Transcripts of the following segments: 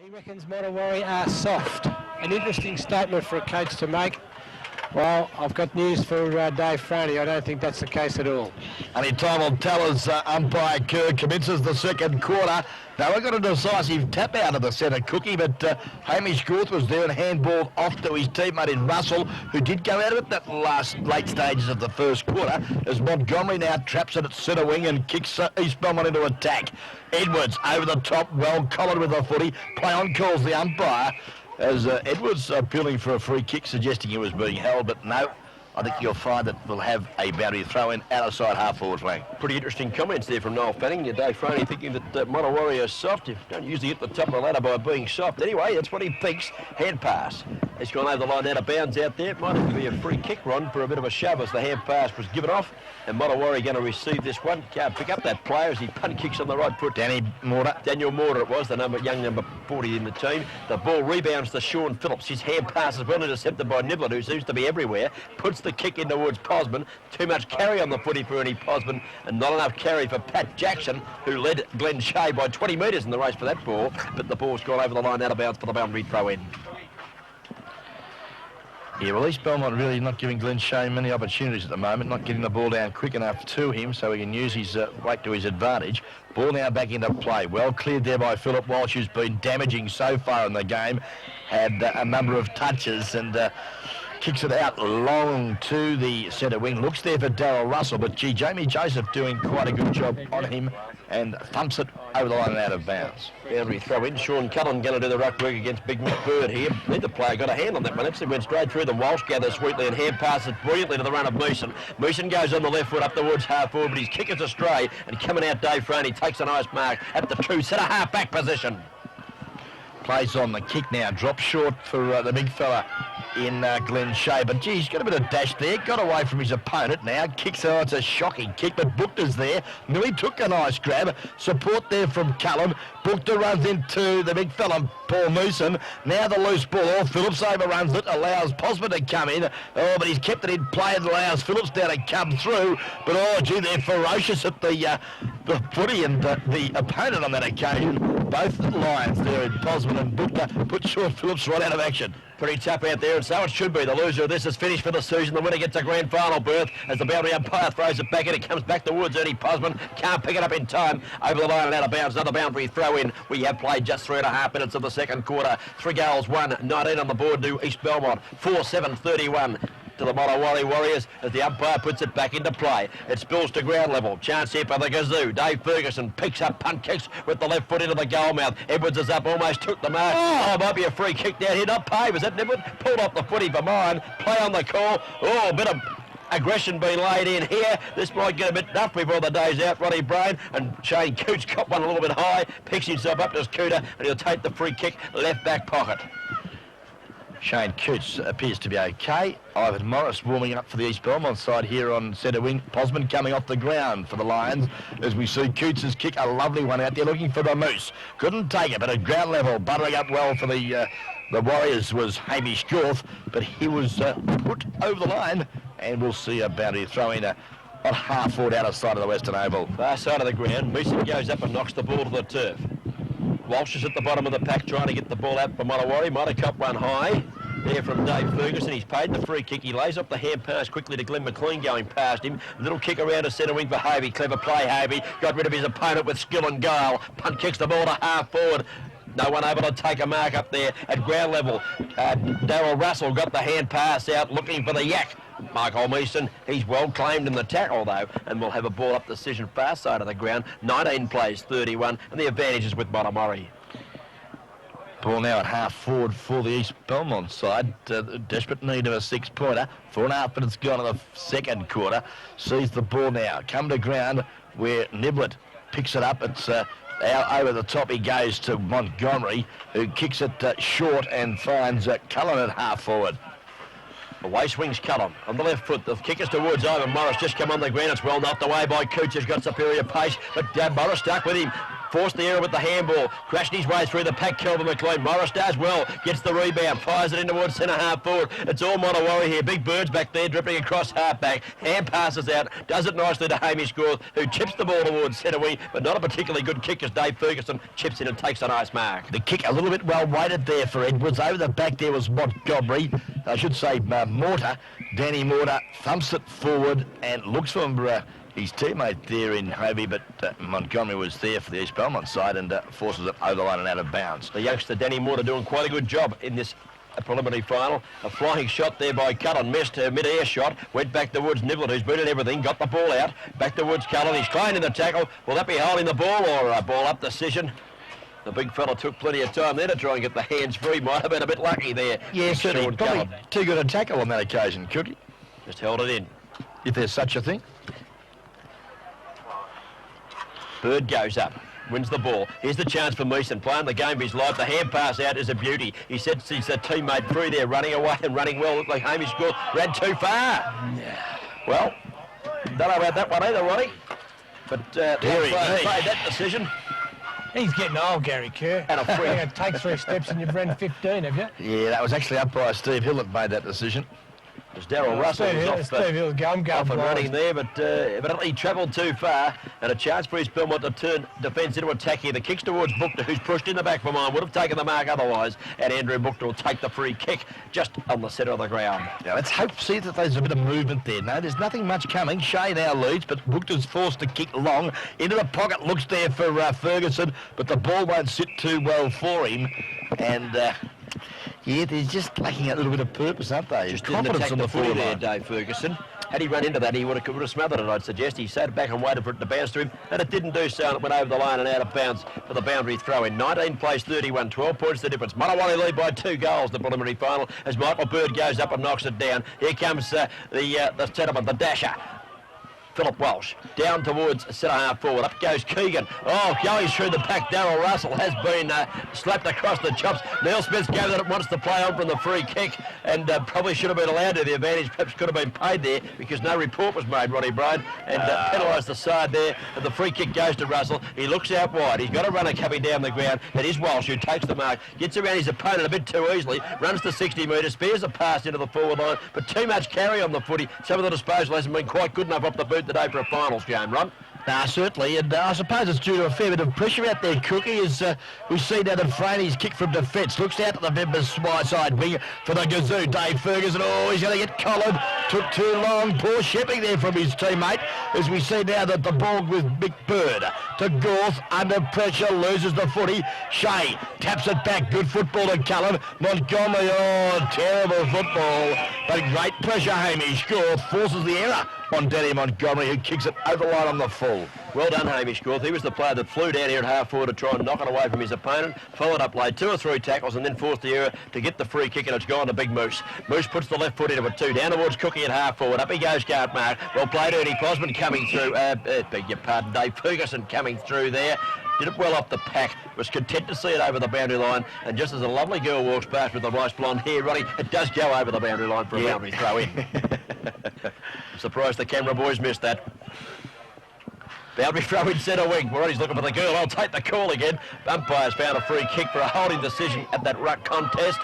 He reckons Mottawari are soft. An interesting statement for a coach to make. Well, I've got news for Dave Franey. I don't think that's the case at all. Only time will tell as umpire Kerr commences the second quarter. Now, we got a decisive tap out of the centre cookie, but Hamish Gorth was there and handballed off to his teammate in Russell, who did go out of it that late stages of the first quarter, as Montgomery now traps it at centre wing and kicks East Bel into attack. Edwards over the top, well collared with the footy. Play on calls the umpire, as Edwards appealing for a free kick, suggesting he was being held, but no. I think you'll find that we'll have a boundary throw-in outside half-forward flank. Pretty interesting comments there from Noel Fanning. Dave Franey thinking that Mottawari is soft. You don't usually hit the top of the ladder by being soft. Anyway, that's what he thinks. Hand pass. It's gone over the line out of bounds out there. It might have to be a free kick, Ron, for a bit of a shove as the hand pass was given off. And Mottawari going to receive this one. Can't pick up that player as he punt kicks on the right foot. Daniel Mortar it was, the young number 40 in the team. The ball rebounds to Sean Phillips. His hand pass is well intercepted by Niblett, who seems to be everywhere. Puts the kick in towards Posman. Too much carry on the footy for Ernie Posman, and not enough carry for Pat Jackson, who led Glenn Shea by 20 metres in the race for that ball. But the ball's gone over the line out of bounds for the boundary throw-in. Yeah, well, East Belmont really not giving Glenn Shea many opportunities at the moment, not getting the ball down quick enough to him so he can use his weight to his advantage. Ball now back into play. Well cleared there by Philip Walsh, who's been damaging so far in the game. Had a number of touches and kicks it out long to the centre wing. Looks there for Darryl Russell, but gee, Jamie Joseph doing quite a good job on him and thumps it over the line and out of bounds. Boundary throw in. Sean Cullen going to do the ruck work against Big Mick Bird here. Neither player got a hand on that one. Actually went straight through them. Walsh gathers sweetly and hand passes brilliantly to the run of Meeson. Meeson goes on the left foot up towards half forward, but his kick is astray, and coming out Dave Franey takes a nice mark at the true centre half back position. Plays on the kick now, drops short for the big fella in Glenn Shea, but gee, he's got a bit of dash there, got away from his opponent now, kicks out, it's a shocking kick, but Buchter's there, nearly took a nice grab, support there from Cullen, Buchter runs into the big fella, Paul Meeson, now the loose ball, Phillips overruns it, allows Posman to come in, but he's kept it in play and allows Phillips now to come through, but gee, they're ferocious at the footy, and the opponent on that occasion, both Lions there in Posman and Buchter, put Sean Phillips right out of action. Pretty tough out there, and so it should be. The loser of this is finished for the season. The winner gets a grand final berth as the boundary umpire throws it back in. It comes back towards Ernie Posman. Can't pick it up in time. Over the line and out of bounds. Another boundary throw in. We have played just 3.5 minutes of the second quarter. 3 goals, 1-19 on the board to East Belmont. 4-7-31. To the Mottawari Warriors as the umpire puts it back into play. It spills to ground level. Chance here for the Gazoo. Dave Ferguson picks up punt kicks with the left foot into the goal mouth. Edwards is up, almost took the mark. Oh, might be a free kick down here. Not paid. Was that Niblett? Pulled off the footy for mine. Play on the call. Oh, a bit of aggression being laid in here. This might get a bit tough before the day's out. Ronnie Brain and Shane Coots got one a little bit high. Picks himself up to Scooter and he'll take the free kick left back pocket. Shane Coots appears to be okay. Ivan Morris warming up for the East Belmont side here on centre wing. Posman coming off the ground for the Lions as we see Coots' kick, a lovely one out there looking for the Moose. Couldn't take it, but at ground level, buttering up well for the Warriors was Hamish Gorth, but he was put over the line, and we'll see a boundary throw in on half forward out of sight of the Western Oval. Far side of the ground, Meeson goes up and knocks the ball to the turf. Walsh is at the bottom of the pack trying to get the ball out for Mottawari. Might have copped one high there from Dave Ferguson. He's paid the free kick. He lays off the hand pass quickly to Glenn McLean going past him. Little kick around to centre wing for Havey. Clever play, Havey. Got rid of his opponent with skill and guile. Punt kicks the ball to half forward. No one able to take a mark up there at ground level. Darryl Russell got the hand pass out looking for the yak. Michael Meeson, he's well claimed in the tackle though, and we'll have a ball up decision far side of the ground. 19 plays 31, and the advantage is with Mottawari. Ball now at half forward for the East Belmont side. Desperate need of a 6-pointer. 4.5 minutes gone in the second quarter. Sees the ball now. Come to ground where Niblett picks it up. It's out over the top. He goes to Montgomery, who kicks it short and finds Cullen at half forward. Away swings Cullen on the left foot. The kick is towards Ivan Morris. Just come on the ground. It's well knocked away by Coots, who's got superior pace. But Morris stuck with him. Forced the error with the handball. Crashed his way through the pack. Kelvin McLean. Morris does well. Gets the rebound. Fires it in towards centre half forward. It's all Monowari here. Big Bird's back there, dribbling across half back. Hand passes out. Does it nicely to Hamish Gorth, who chips the ball towards centre wing, but not a particularly good kick as Dave Ferguson chips in and takes a nice mark. The kick a little bit well weighted there for Edwards. Over the back there was Montgomery. I should say Mortar. Danny Mortar thumps it forward and looks for his teammate there in Hovey, but Montgomery was there for the East Belmont side and forces it over the line and out of bounds. The youngster Danny Mortar doing quite a good job in this preliminary final. A flying shot there by Cullen, missed her mid-air shot, went back towards Niblett, who's booted everything, got the ball out, back towards Cullen. He's trying in the tackle. Will that be holding the ball or a ball up decision? The big fella took plenty of time there to try and get the hands free. Might have been a bit lucky there. Yeah, certainly. Probably too good a tackle on that occasion, Cookie. Just held it in. If there's such a thing. Bird goes up, wins the ball. Here's the chance for Meeson, playing the game of his life. The hand pass out is a beauty. He sets his teammate free there, running away and running well. Looked like Hamish Gorth ran too far. Well, don't know about that one either, Ronnie. But made that decision. He's getting old, Gary Kerr. And a free. Take 3 steps and you've run 15, have you? Yeah, that was actually umpire Steve Hill that made that decision. It was Darryl Russell was Steve Hill's going off and running there, but evidently he travelled too far, and a chance for East Belmont to turn defence into attack here. The kick's towards Buchter, who's pushed in the back for mine, would have taken the mark otherwise, and Andrew Buchter will take the free kick just on the centre of the ground. Now let's see that there's a bit of movement there. No, there's nothing much coming. Shea now leads, but Buchter's forced to kick long into the pocket. Looks there for Ferguson, but the ball won't sit too well for him, and yeah, they're just lacking a little bit of purpose, aren't they? Just confidence on the footy there, Dave Ferguson. Had he run into that, he would have smothered it, I'd suggest. He sat back and waited for it to bounce to him, and it didn't do so, and it went over the line and out of bounds for the boundary throw in. 19 plays 31, 12 points the difference. Monowari lead by 2 goals, the preliminary final, as Michael Bird goes up and knocks it down. Here comes the settlement, the dasher. Philip Walsh down towards centre half forward. Up goes Keegan. Oh, going through the pack. Darryl Russell has been slapped across the chops. Neil Smith gave that it wants to play on from the free kick, and probably should have been allowed to. The advantage perhaps could have been paid there because no report was made, Ronnie Bryan, and penalised the side there. And the free kick goes to Russell. He looks out wide. He's got a runner coming down the ground. That is Walsh, who takes the mark, gets around his opponent a bit too easily, runs to 60 metres, spears a pass into the forward line, but too much carry on the footy. Some of the disposal hasn't been quite good enough off the boot today for a finals game, Ron. Certainly, and I suppose it's due to a fair bit of pressure out there, Cookie, as we see now that Franey's kick from defence. Looks out to the members' side wing for the Gazoo, Dave Ferguson. Oh, he's going to get collared. Took too long. Poor shipping there from his teammate, as we see now that the ball with Big Bird to Gorth, under pressure, loses the footy. Shea taps it back. Good football to Cullen. Montgomery, oh, terrible football. But great pressure, Hamish Gorth forces the error on Danny Montgomery, who kicks it over the line on the full. Well done, Hamish Gorth. He was the player that flew down here at half forward to try and knock it away from his opponent. Followed up, laid 2 or 3 tackles, and then forced the error to get the free kick, and it's gone to Big Moose. Moose puts the left foot into it too. Down towards Cookie at half forward. Up he goes, guard mark. Well played, Ernie Posman coming through. Beg your pardon, Dave Ferguson coming through there. Did it well up the pack. Was content to see it over the boundary line. And just as a lovely girl walks past with the nice blonde hair, Ronnie, it does go over the boundary line for a boundary throw in. I'm surprised the camera boys missed that. Boundary throw in centre wing. Ronnie's looking for the girl. I'll take the call again. Umpires found a free kick for a holding decision at that ruck contest.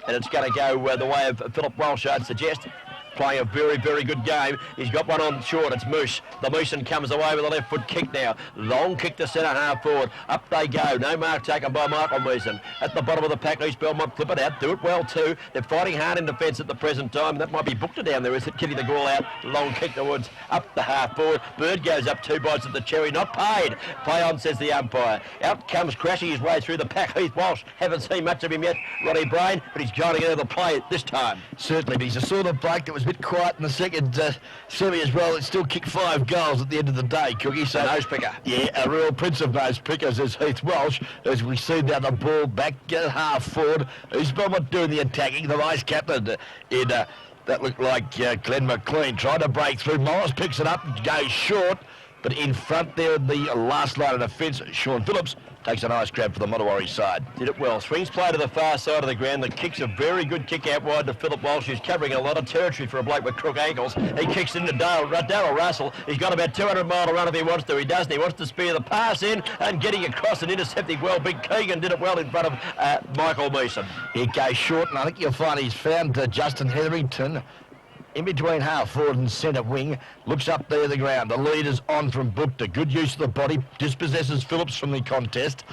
And it's going to go the way of Philip Walsh, I'd suggest. Playing a very, very good game. He's got one on short. It's Moose. The Mooson comes away with a left foot kick now. Long kick to centre half forward. Up they go. No mark taken by Michael Mooson. At the bottom of the pack, East Belmont flip it out. Do it well too. They're fighting hard in defence at the present time. That might be Buchter down there, is it? Kitty the Gall out. Long kick towards up the half forward. Bird goes up 2 bites at the cherry. Not paid. Play on, says the umpire. Out comes crashing his way through the pack. Heath Walsh. Haven't seen much of him yet, Ronnie Bryan, but he's going to get into the play this time. Certainly, but he's a sort of bloke that was a bit quiet in the second semi as well. It still kicked 5 goals at the end of the day, Cookie. So nose picker. Yeah, a real prince of nose pickers is Heath Walsh, as we see now the ball back at half forward. East Belmont doing the attacking. The vice captain in that looked like Glenn McLean tried to break through. Morris picks it up, goes short, but in front there, the last line of defence, Sean Phillips takes a nice grab for the Mottawarri side. Did it well. Swings play to the far side of the ground. The kick's a very good kick out wide to Philip Walsh, who's covering a lot of territory for a bloke with crook ankles. He kicks into Darryl Russell. He's got about 200 mile to run if he wants to. He doesn't. He wants to spear the pass in and getting across and intercepting well. Big Keegan did it well in front of Michael Meeson. It goes short, and I think you'll find he's found Justin Hetherington in between half forward and centre wing. Looks up there the ground. The lead is on from Bookter. Good use of the body. Dispossesses Phillips from the contest.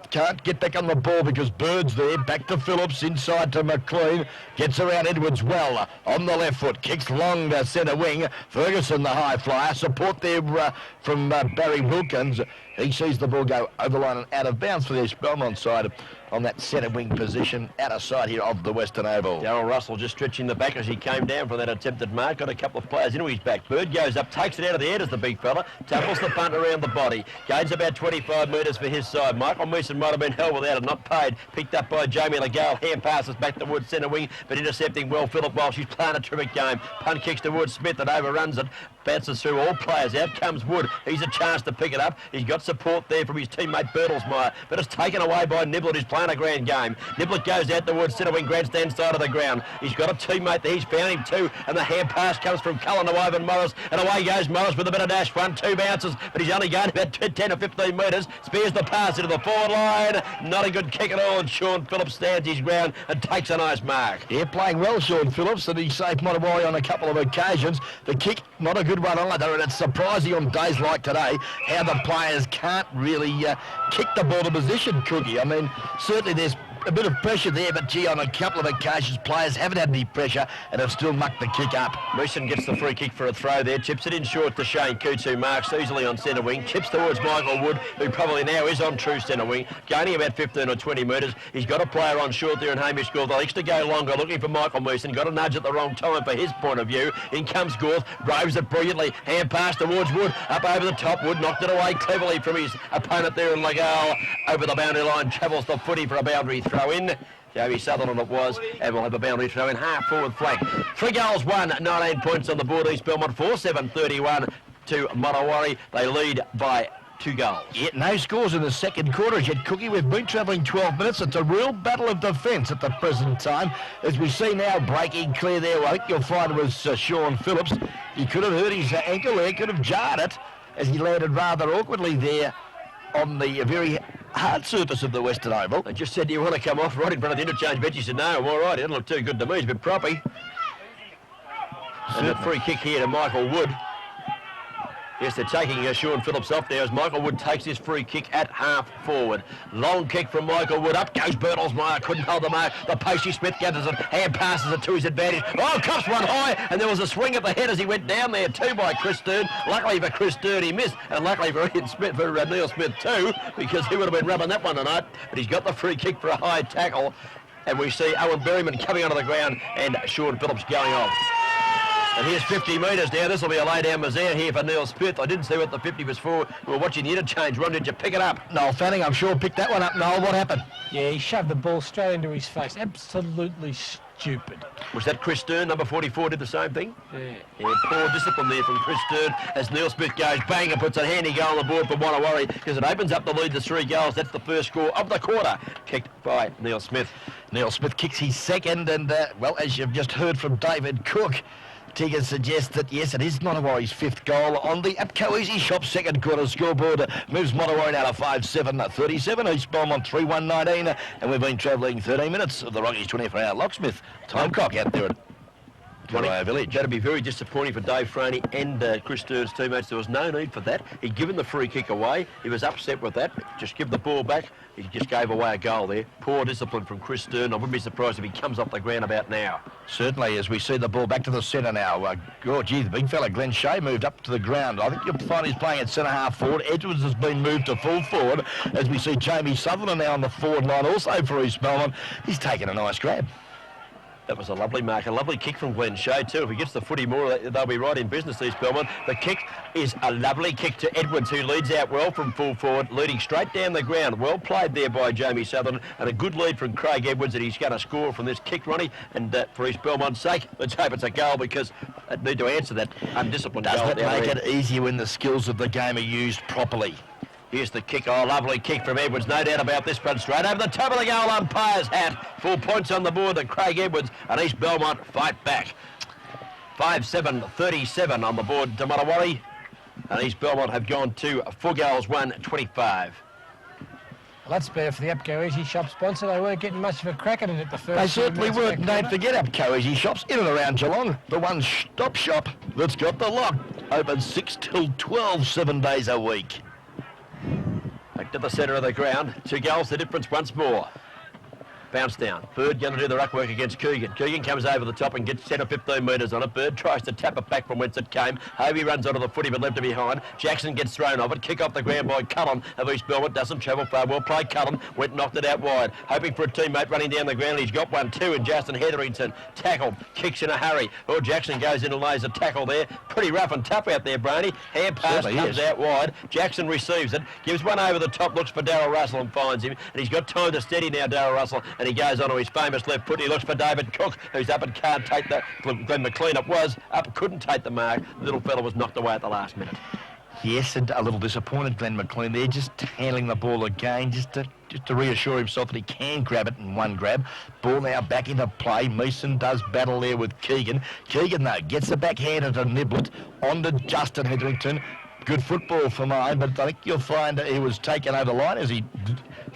Can't get back on the ball because Bird's there. Back to Phillips, inside to McLean. Gets around Edwards well. On the left foot. Kicks long to centre wing. Ferguson, the high flyer. Support there from Barry Wilkins. He sees the ball go over the line and out of bounds for the East Belmont side on that centre wing position, out of sight here of the Western Oval. Darryl Russell just stretching the back as he came down for that attempted mark. Got a couple of players into his back. Bird goes up, takes it out of the air as the big fella, tackles the punt around the body. Gains about 25 metres for his side. Michael Meeson might have been held without it, not paid. Picked up by Jamie Legale. Hand passes back towards centre wing, but intercepting well Philip Walsh. He's playing a terrific game. Punt kicks towards Smith and overruns it. Bounces through all players. Out comes Wood. He's a chance to pick it up. He's got support there from his teammate Bertelsmeyer, but it's taken away by Niblett, who's playing a grand game. Niblett goes out towards centre wing grandstand side of the ground. He's got a teammate there. He's found him too, and the hand pass comes from Cullen to Ivan Morris, and away goes Morris with a bit of dash. 1-2 bounces, but he's only going about 10 or 15 metres. Spears the pass into the forward line. Not a good kick at all, and Sean Phillips stands his ground and takes a nice mark. Yeah, playing well, Sean Phillips, and he saved Mottawarri on a couple of occasions. The kick, not a good one either, and it's surprising on days like today how the players can't really kick the ball to position, Cookie. I mean, certainly there's a bit of pressure there, but gee, on a couple of occasions players haven't had any pressure and have still mucked the kick up. Meeson gets the free kick for a throw there, chips it in short to Shane Coots, who marks easily on centre wing, chips towards Michael Wood, who probably now is on true centre wing, gaining about 15 or 20 metres. He's got a player on short there in Hamish Gorth. Likes to go longer, looking for Michael Meeson. Got a nudge at the wrong time for his point of view. In comes Gorth, roves it brilliantly, hand pass towards Wood, up over the top. Wood knocked it away cleverly from his opponent there in Legale. Over the boundary line, travels the footy for a boundary throw in. Jamie Sutherland it was, and we'll have a boundary throw in half forward flank. 3 goals, 19 points on the board. East Belmont 4-7-31 to Mottawarri. They lead by 2 goals. Yeah, no scores in the second quarter as yet, Cookie. We've been travelling 12 minutes. It's a real battle of defence at the present time. As we see now, breaking clear there, I think you'll find it was Sean Phillips. He could have hurt his ankle there, could have jarred it as he landed rather awkwardly there on the very hard surface of the Western Oval. I just said, do you want to come off right in front of the interchange bench? He said, no, I'm all right. It doesn't look too good to me. He's a bit proppy. And a free kick here to Michael Wood. Yes, they're taking Sean Phillips off there as Michael Wood takes his free kick at half forward. Long kick from Michael Wood. Up goes Bertelsmeyer. Couldn't hold the mark. The Posty Smith gathers it. Hand passes it to his advantage. Oh, cups one high. And there was a swing at the head as he went down there too by Chris Stern. Luckily for Chris Stern, he missed. And luckily for Ian Smith, for Neil Smith too, because he would have been rubbing that one tonight. But he's got the free kick for a high tackle. And we see Owen Berryman coming onto the ground and Sean Phillips going off. And here's 50 metres now. This will be a lay-down misère here for Neil Smith. I didn't see what the 50 was for. We were watching the interchange. Ron, did you pick it up? Noel Fanning, I'm sure, picked that one up. Noel, what happened? Yeah, he shoved the ball straight into his face. Absolutely stupid. Was that Chris Stern? Number 44 did the same thing? Yeah. Poor discipline there from Chris Stern as Neil Smith goes bang and puts a handy goal on the board for Mottawarri because it opens up the lead to 3 goals. That's the first score of the quarter, kicked by Neil Smith. Neil Smith kicks his second, and, well, as you've just heard from David Cook, Tigger suggests that, yes, it is Mottawarri's 5th goal on the APCO Easy Shop second quarter scoreboard. Moves Mottawarri now to 5-7-37, East Belmont 3-1-19, and we've been travelling 13 minutes of the Rockies 24-hour locksmith. Time clock out there at Mottawarri Village. That'd be very disappointing for Dave Franey and Chris Stern's teammates. There was no need for that. He'd given the free kick away. He was upset with that. Just give the ball back. He just gave away a goal there. Poor discipline from Chris Stern. I wouldn't be surprised if he comes off the ground about now. Certainly, as we see the ball back to the centre now. Gee, the big fella Glenn Shea moved up to the ground. I think you'll find he's playing at centre half forward. Edwards has been moved to full forward as we see Jamie Sutherland now on the forward line also for East Belmont. He's taken a nice grab. That was a lovely mark, a lovely kick from Glenn Shea too. If he gets the footy more, they'll be right in business, East Belmont. The kick is a lovely kick to Edwards, who leads out well from full forward, leading straight down the ground. Well played there by Jamie Sutherland, and a good lead from Craig Edwards that he's going to score from this kick, Ronnie. And for East Belmont's sake, let's hope it's a goal because they need to answer that undisciplined goal. Doesn't it make it easier when the skills of the game are used properly? Here's the kick. Oh, lovely kick from Edwards. No doubt about this one. Straight over the top of the goal umpire's hat. 4 points on the board to Craig Edwards, and East Belmont fight back. 5-7-37 on the board to Mottawarri, and East Belmont have gone to 4 goals, 1-25. Well, that's better for the Upco Easy Shop sponsor. They weren't getting much of a crack at it at the first. They certainly weren't. Don't forget Upco Easy Shops in and around Geelong. The one-stop shop that's got the lock. Open 6 till 12, 7 days a week. Back to the centre of the ground. 2 goals, the difference once more. Bounce down. Bird going to do the ruck work against Coogan. Coogan comes over the top and gets 10 or 15 metres on it. Bird tries to tap it back from whence it came. Hovey runs onto the footy but left it behind. Jackson gets thrown off it. Kick off the ground by Cullen of East Belmont. Doesn't travel far. Well played Cullen. Went and knocked it out wide. Hoping for a teammate running down the ground. He's got 1-2 and Justin Hetherington tackled. Kicks in a hurry. Oh, Jackson goes in and lays a tackle there. Pretty rough and tough out there, Brainy. Hand pass comes out wide. Jackson receives it. Gives one over the top. Looks for Darryl Russell and finds him. And he's got time to steady now, Darryl Russell. And he goes onto his famous left foot. He looks for David Cook, who's up and can't take that. Glenn McLean was up, couldn't take the mark. The little fella was knocked away at the last minute. Yes, and a little disappointed, Glenn McLean there, just handling the ball again, just to reassure himself that he can grab it in one grab. Ball now back into play. Meeson does battle there with Keegan. Keegan, though, gets the backhander to Niblett, on to Justin Hetherington. Good football for mine, but I think you'll find he was taken over the line as he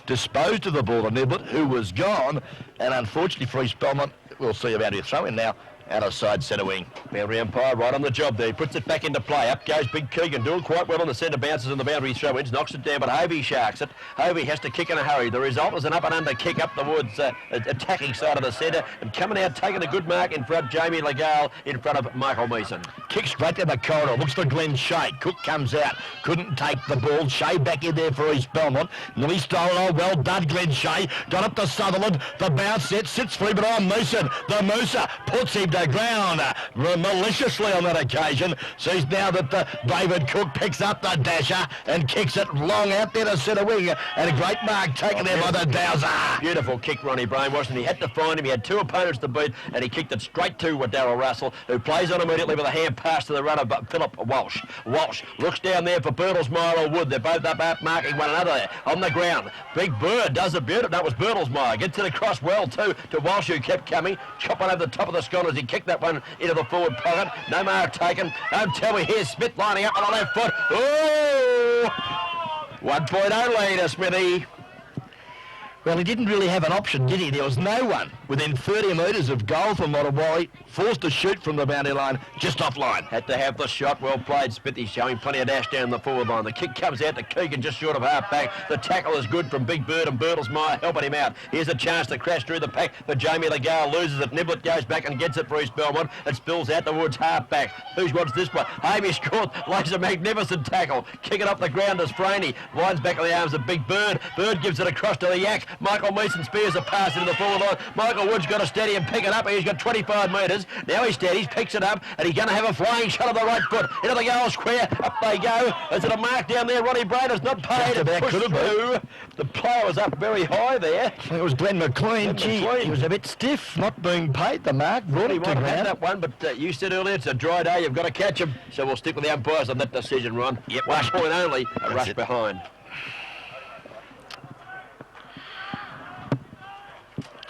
disposed of the ball to Niblett, who was gone. And unfortunately for East Belmont, we'll see about his throw-in now. Out of side centre wing. Boundary umpire right on the job there. He puts it back into play. Up goes Big Keegan. Doing quite well on the centre bounces on the boundary throw-ins. Knocks it down, but Hovey sharks it. Hovey has to kick in a hurry. The result is an up and under kick up towards attacking side of the centre. And coming out, taking a good mark in front, Jamie Legale in front of Michael Meeson. Kick straight down the corridor. Looks for Glenn Shea. Cook comes out. Couldn't take the ball. Shea back in there for East Belmont. Nearly stolen. Oh, well done, Glenn Shea. Got up to Sutherland. The bounce set. Sits free, but on Meeson. The Mooser puts him to ground. Maliciously on that occasion. Sees now that David Cook picks up the dasher and kicks it long out there to centre wing, and a great mark taken there by the Dowser. Beautiful kick, Ronnie Brainwash, and he had to find him. He had 2 opponents to beat, and he kicked it straight to Darryl Russell, who plays on immediately with a hand pass to the runner, but Philip Walsh. Walsh looks down there for Bertelsmeyer or Wood. They're both up marking one another there on the ground. Big Bird does it beautiful. That was Bertelsmeyer. Gets it across well too to Walsh, who kept coming. Chopping over the top of the scone as he kicked that one into the forward pocket. No mark taken. Don't tell me, here's Smith lining up on the left foot. Oh! 1 point only to Smithy. Well, he didn't really have an option, did he? There was no one within 30 metres of goal for Mottawarri. Forced to shoot from the boundary line, just offline. Had to have the shot. Well played, Smithy, showing plenty of dash down the forward line. The kick comes out to Keegan, just short of half back. The tackle is good from Big Bird and Bertelsmeyer helping him out. Here's a chance to crash through the pack for Jamie Legale. Loses it. Niblett goes back and gets it for East Belmont. It spills out towards half back. Who's wants this one? Hamish Court lays a magnificent tackle. Kick it up the ground as Franey winds back on the arms of Big Bird. Bird gives it across to the Yak. Michael Meeson spears a pass into the forward line. Michael Wood's got to steady and pick it up. He's got 25 metres. Now he steadies, picks it up, and he's going to have a flying shot of the right foot. Into the goal square. Up they go. Is it a mark down there? Ronnie Brader's not paid. It pushed through. The player was up very high there. It was Glenn McLean. He was a bit stiff, not being paid the mark. Ronnie might have had that one, but you said earlier it's a dry day. You've got to catch him. So we'll stick with the umpires on that decision, Ron. Yep. 1 point only. A rush behind.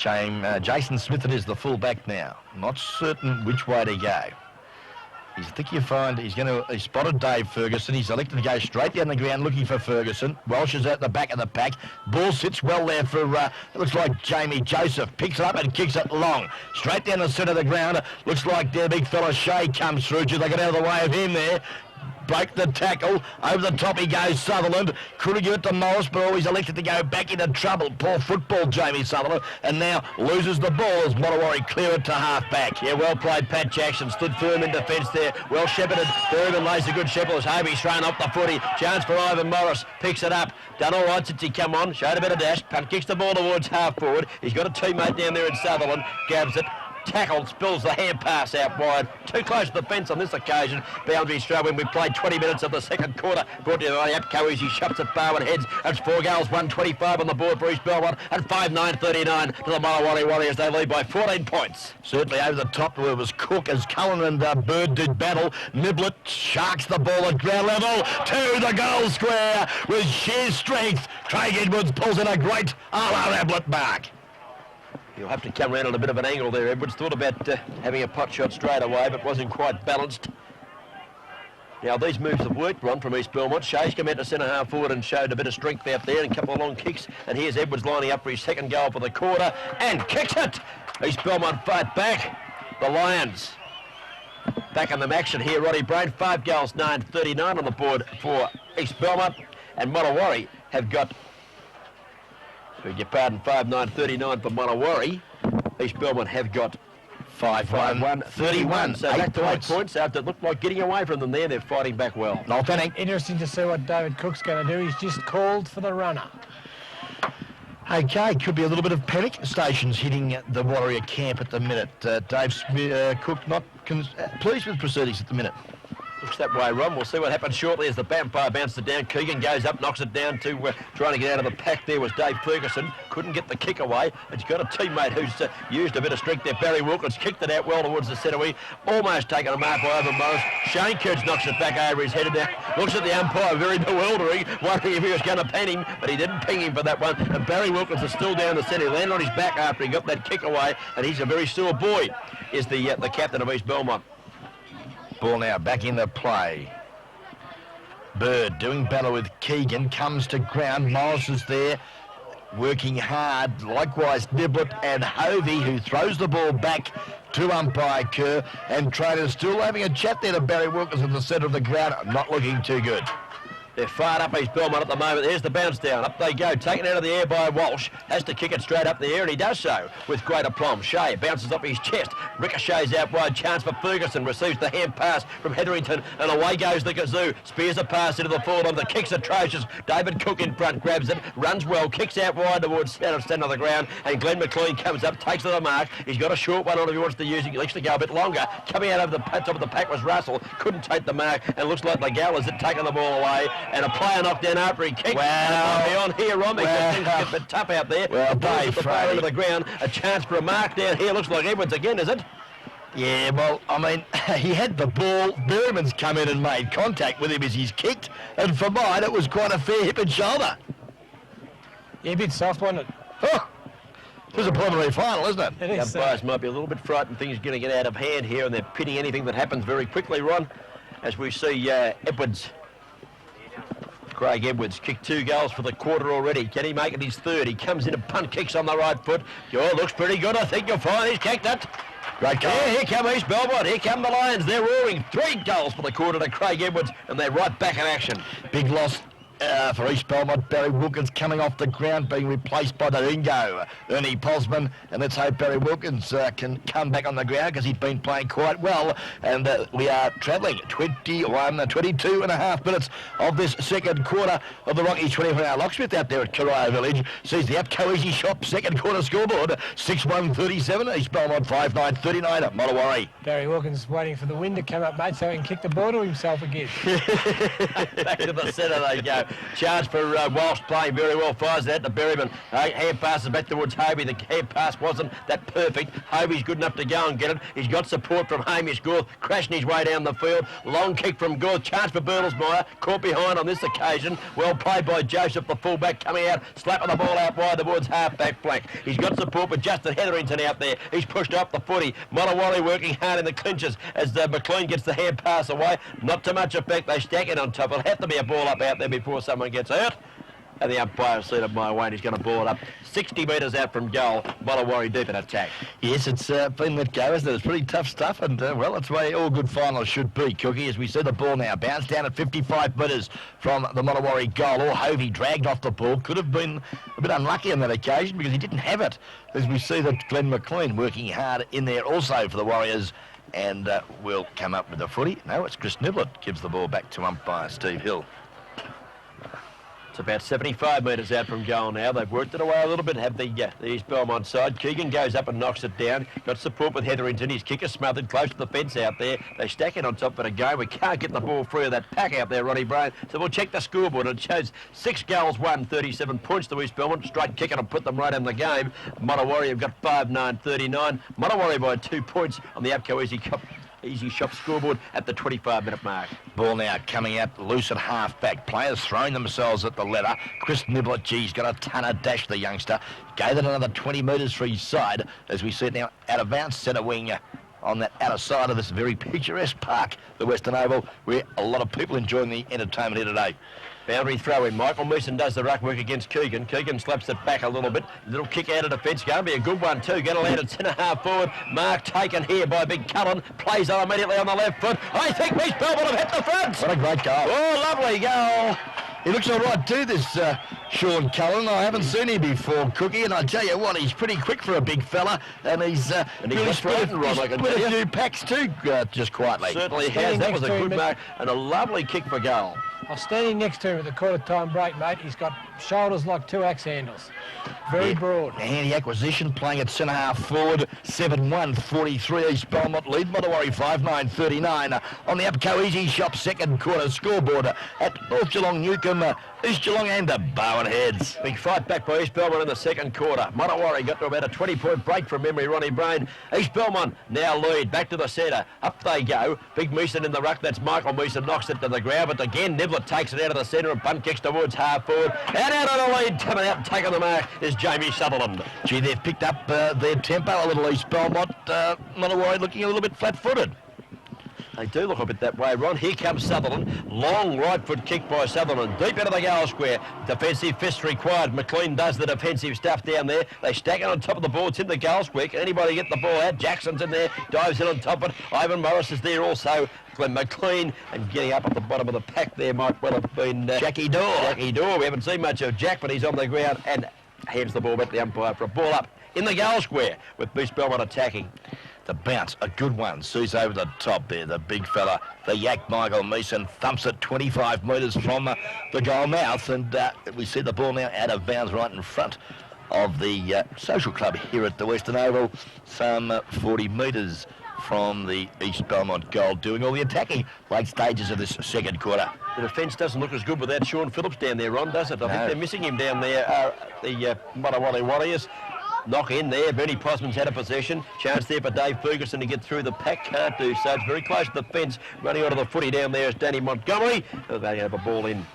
Jason Smith is the full-back now. Not certain which way to go. I think you find he spotted Dave Ferguson. He's elected to go straight down the ground looking for Ferguson. Welsh is at the back of the pack. Ball sits well there for, it looks like Jamie Joseph. Picks it up and kicks it long. Straight down the centre of the ground. Looks like their big fella Shea comes through. Just they got out of the way of him there. Break the tackle. Over the top he goes, Sutherland. Could have given it to Morris, but always elected to go back into trouble. Poor football, Jamie Sutherland. And now loses the ball as Mottawarri clear it to half-back. Yeah, well played, Pat Jackson. Stood firm in defence there. Well shepherded. Bergen lays a good shepherd as Hovey's thrown off the footy. Chance for Ivan Morris. Picks it up. Done all right since he come on. Showed a bit of dash. Punt kicks the ball towards half-forward. He's got a teammate down there in Sutherland. Grabs it. Tackled, spills the hand pass out wide. Too close to the fence on this occasion. Boundaries throw in. We played 20 minutes of the second quarter. Brought to you by Apco as he shots at Barwon heads. It's 4 goals, 125 on the board for East Bel and 5-9-39 to the Malawari Warriors. They lead by 14 points. Certainly over the top where it was Cook as Cullen and Bird did battle. Niblet sharks the ball at ground level to the goal square with sheer strength. Craig Edwards pulls in a great a-la Ablett mark. You'll have to come around at a bit of an angle there. Edwards thought about having a pot shot straight away, but wasn't quite balanced. Now, these moves have worked, Ron, from East Belmont. Shea's come out to centre-half forward and showed a bit of strength out there and a couple of long kicks. And here's Edwards lining up for his second goal for the quarter and kicks it. East Belmont fight back. The Lions back in the action here. Roddy Brain, 5 goals, 9-39 on the board for East Belmont. And Monowari have got, beg your pardon, 5-9-39 for Monowari. East Belmont have got 5-1-31. So back to 8 points after it looked like getting away from them there. They're fighting back well. Noel Fanning. Interesting to see what David Cook's going to do. He's just called for the runner. Okay, could be a little bit of panic stations hitting the Warrior camp at the minute. Dave Cook not pleased with proceedings at the minute. Looks that way, Ron. We'll see what happens shortly as the umpire bounces it down. Keegan goes up, knocks it down to trying to get out of the pack. There was Dave Ferguson. Couldn't get the kick away. He's got a teammate who's used a bit of strength there. Barry Wilkins kicked it out well towards the centre wing. Almost taken a mark by Over Morris. Shane Kurtz knocks it back over his head. Now looks at the umpire, very bewildering, wondering if he was going to ping him, but he didn't ping him for that one. And Barry Wilkins is still down the centre. He landed on his back after he got that kick away, and he's a very sore boy, is the captain of East Belmont. Ball now back in the play. Bird doing battle with Keegan, comes to ground. Morris is there, working hard. Likewise, Niblet and Hovey, who throws the ball back to umpire Kerr. And Trader's still having a chat there to Barry Wilkins in the centre of the ground. Not looking too good. They're fired up East Belmont at the moment. There's the bounce down. Up they go. Taken out of the air by Walsh. Has to kick it straight up the air, and he does so with great aplomb. Shea bounces up his chest. Ricochets out wide. Chance for Ferguson. Receives the hand pass from Hetherington, and away goes the Kazoo. Spears a pass into the forward. The kick's atrocious. David Cook in front grabs it. Runs well. Kicks out wide towards centre of the ground, and Glenn McLean comes up. Takes to the mark. He's got a short one on if he wants to use it. He likes to go a bit longer. Coming out over the top of the pack was Russell. Couldn't take the mark, and looks like Legal has taken the ball away. And a player knocked down after he kicked. Wow. And beyond here, Ron, because things get a bit tough out there. Well, Dave, the ball into the ground. A chance for a mark down here. Looks like Edwards again, is it? Yeah, well, I mean, he had the ball. Berryman's come in and made contact with him as he's kicked. And for mine, it was quite a fair hip and shoulder. Yeah, a bit soft, wasn't it? Oh, it was a preliminary final, isn't it? It is. The umpires might be a little bit frightened. Things are going to get out of hand here, and they're pitting anything that happens very quickly, Ron, as we see Edwards. Craig Edwards kicked 2 goals for the quarter already. Can he make it his third? He comes in and punt kicks on the right foot. Oh, looks pretty good. I think you'll find he's kicked it. Great goal. Yeah, here come East Belmont. Here come the Lions. They're roaring. 3 goals for the quarter to Craig Edwards, and they're right back in action. Big loss for East Belmont. Barry Wilkins coming off the ground, being replaced by the Dingo, Ernie Posman. And let's hope Barry Wilkins can come back on the ground because he's been playing quite well. And we are travelling 22 and a half minutes of this second quarter of the Rockies 24-hour locksmith out there at Corio Village. Sees the Apco Easy Shop second quarter scoreboard, 6-1-37, East Belmont 5-9-39 at Monowari. Barry Wilkins waiting for the wind to come up, mate, so he can kick the ball to himself again. Back to the centre they go. Charge for Walsh, playing very well. Fires it out to Berryman. Hand passes back towards Hovey. The hand pass wasn't that perfect. Hovey's good enough to go and get it. He's got support from Hamish Gorth, crashing his way down the field. Long kick from Gorth. Chance for Bertelsmeyer. Caught behind on this occasion. Well played by Joseph, the fullback, coming out, slapping the ball out wide towards half-back flank. He's got support with Justin Hetherington out there. He's pushed up the footy. Monowari working hard in the clinches as McLean gets the hand pass away. Not too much effect. They stack it on top. It'll have to be a ball up out there before someone gets hurt. And the umpire's seen it my way, and he's going to ball it up 60 metres out from goal. Monowari deep in attack. Yes, it's been let go, isn't it? It's pretty tough stuff, and well, that's the way all good finals should be, Cookie, as we see the ball now bounce down at 55 metres from the Monowari goal. Or Hovey dragged off the ball. Could have been a bit unlucky on that occasion because he didn't have it, as we see that Glenn McLean working hard in there also for the Warriors. And will come up with the footy. No, it's Chris Niblet gives the ball back to umpire Steve Hill. It's about 75 metres out from goal now. They've worked it away a little bit, have the East Belmont side. Keegan goes up and knocks it down. Got support with Hetherington. His kicker smothered close to the fence out there. They stack it on top of it again. We can't get the ball free of that pack out there, Ronnie Brown. So we'll check the scoreboard. It shows 6 goals, 1, 37 points to East Belmont. Straight kick it and put them right in the game. Mottawarri have got 5-9, 39. Mottawarri by 2 points on the APCO Easy Shop scoreboard at the 25-minute mark. Ball now coming out loose at half-back. Players throwing themselves at the leather. Chris Niblett, he's got a ton of dash, the youngster. Gave it another 20 metres for his side, as we see it now out of bounds, centre wing on that outer side of this very picturesque park, the Western Oval, where a lot of people enjoying the entertainment here today. Boundary throw in. Michael Meeson does the ruck work against Keegan. Keegan slaps it back a little bit. Little kick out of defence. Going to be a good one too. Going to land at centre half forward. Mark taken here by Big Cullen. Plays on immediately on the left foot. I think East Belmont have hit the front. What a great goal. Oh, lovely goal. He looks all right too, this Sean Cullen. I haven't seen him before, Cookie, and I tell you what, he's pretty quick for a big fella, and he's really split a few packs too, just quietly. Certainly has. That was a good mark and a lovely kick for goal. I was standing next to him at the quarter-time break, mate. He's got shoulders like 2 axe handles. Very broad. Handy acquisition, playing at centre half forward. 7-1, 43 East Belmont lead. Mottawarri 5-9, 39. On the APCO Easy Shop second quarter scoreboard at North Geelong, Newcombe, East Geelong and the Bowen Heads. Big fight back by East Belmont in the second quarter. Mottawarri got to about a 20-point break from memory, Ronnie Brain. East Belmont now lead. Back to the centre. Up they go. Big Meeson in the ruck. That's Michael Meeson. Knocks it to the ground. But again, Niblett takes it out of the centre and punt kicks towards half forward. And out on the lead, coming out and taking the mark is Jamie Sutherland. Gee, they've picked up their tempo a little, East Belmont. Mottawarri looking a little bit flat-footed. They do look a bit that way, Ron. Here comes Sutherland. Long right foot kick by Sutherland. Deep into the goal square. Defensive fist required. McLean does the defensive stuff down there. They stack it on top of the ball. It's in the goal square. Can anybody get the ball out? Jackson's in there. Dives in on top of it. Ivan Morris is there also. Glenn McLean. And getting up at the bottom of the pack there might well have been Jackie Dorr. Jackie Dorr. We haven't seen much of Jack, but he's on the ground and hands the ball back to the umpire for a ball up in the goal square with East Belmont attacking. The bounce, a good one. Sees over the top there, the big fella. The yak, Michael Meeson, thumps it 25 metres from the goal mouth. And we see the ball now out of bounds right in front of the social club here at the Western Oval. Some 40 metres from the East Belmont goal, doing all the attacking late stages of this second quarter. The defence doesn't look as good without Sean Phillips down there, Ron, does it? I think they're missing him down there, the Mottawarri Warriors. Knock in there. Bernie Posman's had a possession. Chance there for Dave Ferguson to get through the pack. Can't do so. It's very close to the fence. Running onto the footy down there is Danny Montgomery. They have a ball in.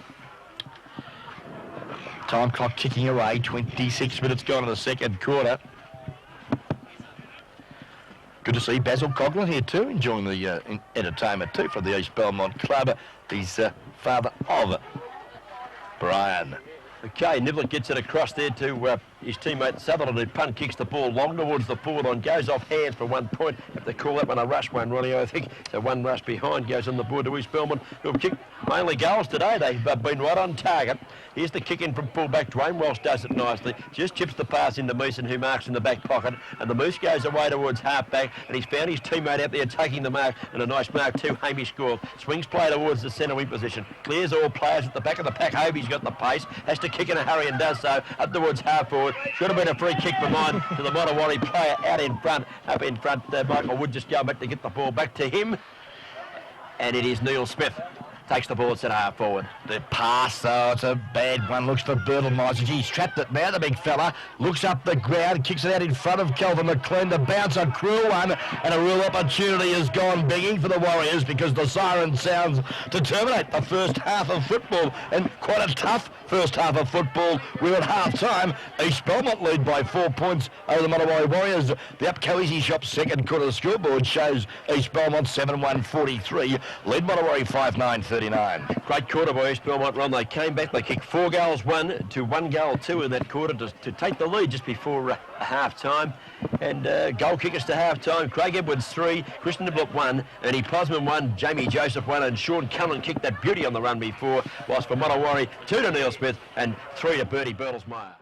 Time clock ticking away. 26 minutes gone in the second quarter. Good to see Basil Coughlin here too, enjoying the entertainment too from the East Belmont Club. He's father of Brian. Okay, Niblett gets it across there to his teammate Sutherland, who punt kicks the ball long towards the forward line, goes off hands for 1 point. Have to call that one a rush one, Ronnie, I think. So one rush behind goes on the board to East Belmont, who have kicked mainly goals today. They've been right on target. Here's the kick in from fullback. Dwayne Walsh does it nicely. Just chips the pass into Meeson, who marks in the back pocket. And the Moose goes away towards half-back, and he's found his teammate out there taking the mark, and a nice mark too. Hamish scored. Swings play towards the centre wing position. Clears all players at the back of the pack. Hobie's got the pace. Has to kick in a hurry and does so. Up towards half forward. Should have been a free kick for mine to the Mottawarri player out in front. Up in front, Michael Wood just going back to get the ball back to him. And it is Neil Smith. Takes the ball at centre half forward. The pass, though, it's a bad one. Looks for Bertelmeister. He's trapped it now, the big fella. Looks up the ground, kicks it out in front of Kelvin McLean. The bounce, a cruel one, and a real opportunity has gone begging for the Warriors because the siren sounds to terminate the first half of football. And quite a tough first half of football. We're at half-time. East Belmont lead by 4 points over the Mottawarri Warriors. The APCO Easy Shop second quarter scoreboard shows East Belmont 7-1, 43. Lead Mottawarri 5-9, 39. Great quarter by East Belmont, Ron. They came back. They kicked 4 goals, 1 to 1 goal 2 in that quarter to take the lead just before half-time. And goal kickers to half-time. Craig Edwards 3, Christian Niblett 1, Ernie Posman 1, Jamie Joseph 1, and Sean Cullen kicked that beauty on the run before. Whilst for Mottawarri, 2 to Neil Smith and 3 to Bertie Bertelsmeyer.